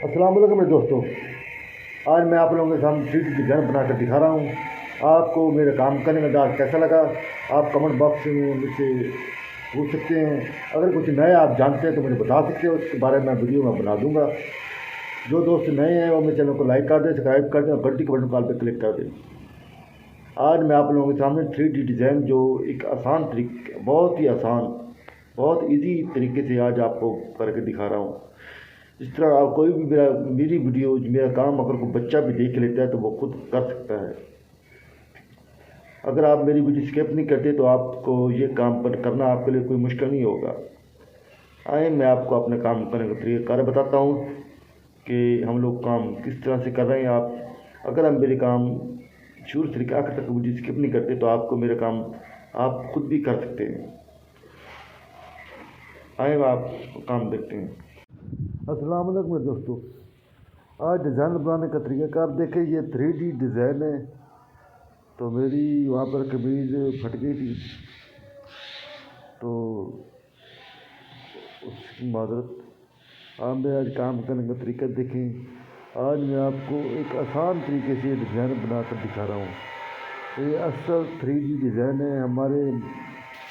السلام علیکم میرے دوستوں، آج میں آپ لوگوں کے سامنے 3D ڈیزائن بنا کر دکھا رہا ہوں۔ آپ کو میرا کام کرنے کا انداز کیسا لگا آپ کمنٹ باکس میں مجھ سے پوچھ سکتے ہیں۔ اگر کچھ نئے آپ جانتے ہیں تو مجھے بتا سکتے ہیں، اس کے بارے میں ویڈیو میں بنا دوں گا۔ جو دوست نئے ہیں وہ میرے چینل کو لائک کر دیں، سبسکرائب کر دیں اور گھنٹی کے بٹن کال پہ کلک کر دیں۔ آج میں آپ لوگوں کے سامنے 3D ڈیزائن جو ایک آسان طریقے، بہت ہی آسان، بہت ایزی طریقے سے آج آپ کو کر کے دکھا رہا ہوں۔ اس طرح آپ کوئی بھی میری ویڈیو میرا کام اگر کوئی بچہ بھی دیکھ لیتا ہے تو وہ خود کر سکتا ہے۔ اگر آپ میری ویڈیو اسکپ نہیں کرتے تو آپ کو یہ کام کرنا آپ کے لیے کوئی مشکل نہیں ہوگا۔ آئیں میں آپ کو اپنے کام کرنے کا طریقہ کار بتاتا ہوں کہ ہم لوگ کام کس طرح سے کر رہے ہیں۔ اگر ہم میرے کام شروع سے لے کے آخر تک ویڈیو اسکپ نہیں کرتے تو آپ کو میرا کام آپ خود بھی کر سکتے ہیں۔ آئیں آپ کام دیکھتے ہیں۔ السلام علیکم دوستوں، آج ڈیزائن بنانے کا طریقہ کار دیکھیں۔ یہ 3D ڈیزائن ہے۔ تو میری وہاں پر قمیض پھٹ گئی تھی تو اس کی معذرت۔ آپ میں آج کام کرنے کا طریقہ دیکھیں۔ آج میں آپ کو ایک آسان طریقے سے ڈیزائن بنا کر دکھا رہا ہوں۔ یہ اصل 3D ڈیزائن ہے۔ ہمارے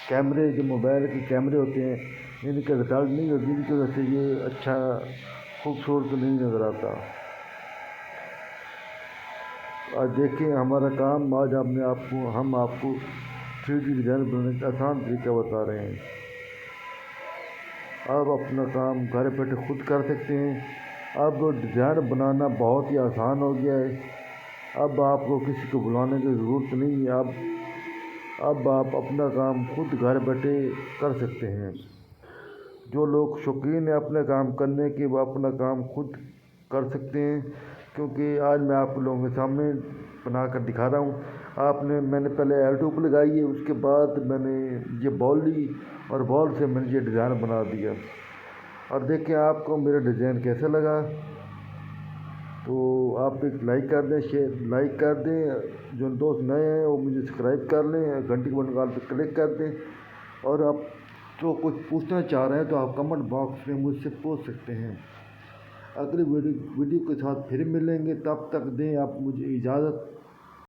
کیمرے جو موبائل کے کیمرے ہوتے ہیں ان کا ریکارڈ نہیں ہوتی، جن کی وجہ سے یہ اچھا خوبصورت نہیں نظر آتا۔ آج دیکھیں ہمارا کام، آج ہم آپ کو 3D ڈیزائن بنانے کا آسان طریقہ بتا رہے ہیں۔ آپ اپنا کام گھر بیٹھے خود کر سکتے ہیں۔ اب ڈیزائن بنانا بہت ہی آسان ہو گیا ہے۔ اب آپ کو کسی کو بلانے کی ضرورت نہیں ہے۔ اب آپ اپنا کام خود گھر بیٹھے کر سکتے ہیں۔ جو لوگ شوقین ہیں اپنے کام کرنے کے وہ اپنا کام خود کر سکتے ہیں، کیونکہ آج میں آپ لوگوں کے سامنے بنا کر دکھا رہا ہوں۔ میں نے پہلے L2 پہ لگائی ہے، اس کے بعد میں نے یہ بال لی اور بال سے میں نے یہ ڈیزائن بنا دیا۔ اور دیکھیں آپ کو میرا ڈیزائن کیسا لگا تو آپ ایک لائک کر دیں، لائک کر دیں۔ جو دوست نئے ہیں وہ مجھے سبسکرائب کر لیں، گھنٹی کے بٹن کال پہ کلک کر دیں۔ اور آپ جو کچھ پوچھنا چاہ رہے ہیں تو آپ کمنٹ باکس میں مجھ سے پوچھ سکتے ہیں۔ اگلی ویڈیو کے ساتھ پھر ملیں گے، تب تک دیں آپ مجھے اجازت۔